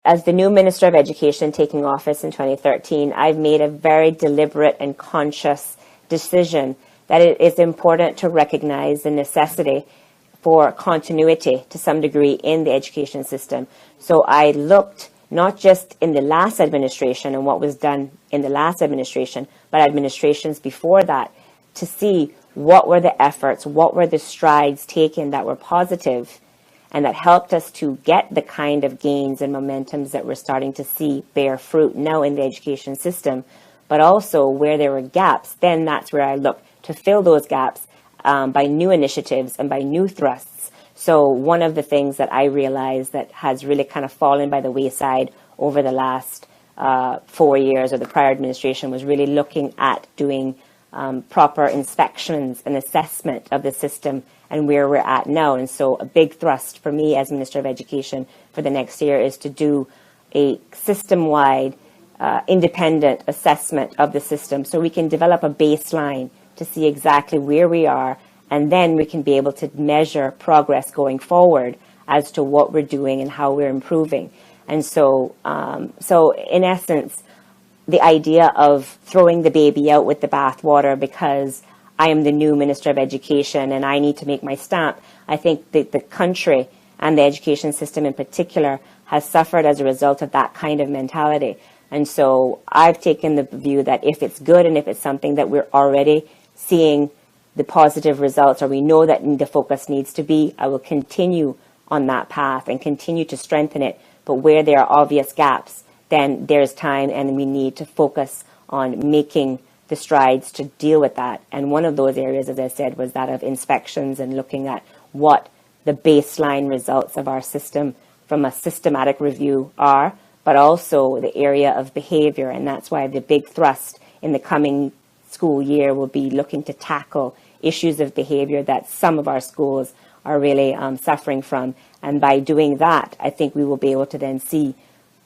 As the new Minister of Education taking office in 2013, I've made a very deliberate and conscious decision that it is important to recognize the necessity for continuity to some degree in the education system. So I looked not just in the last administration and what was done in the last administration, but administrations before that, to see what were the efforts, what were the strides taken that were positive and that helped us to get the kind of gains and momentums that we're starting to see bear fruit now in the education system, but also where there were gaps. Then that's where I look to fill those gaps by new initiatives and by new thrusts. So one of the things that I realized that has really kind of fallen by the wayside over the last 4 years, or the prior administration, was really looking at doing proper inspections and assessment of the system and where we're at now. And so a big thrust for me as Minister of Education for the next year is to do a system-wide independent assessment of the system so we can develop a baseline to see exactly where we are, and then we can be able to measure progress going forward as to what we're doing and how we're improving. And so, in essence, the idea of throwing the baby out with the bathwater because I am the new Minister of Education and I need to make my stamp, I think that the country and the education system in particular has suffered as a result of that kind of mentality. And so I've taken the view that if it's good and if it's something that we're already seeing the positive results, or we know that the focus needs to be, I will continue on that path and continue to strengthen it. But where there are obvious gaps, then there's time and we need to focus on making the strides to deal with that. And one of those areas, as I said, was that of inspections and looking at what the baseline results of our system from a systematic review are, but also the area of behavior. And that's why the big thrust in the coming school year will be looking to tackle issues of behavior that some of our schools are really suffering from. And by doing that, I think we will be able to then see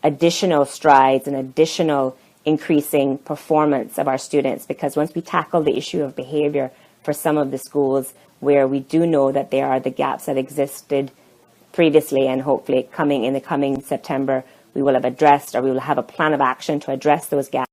additional strides and additional increasing performance of our students, because once we tackle the issue of behavior for some of the schools where we do know that there are the gaps that existed previously, and hopefully in the coming September we will have addressed, or we will have a plan of action to address those gaps.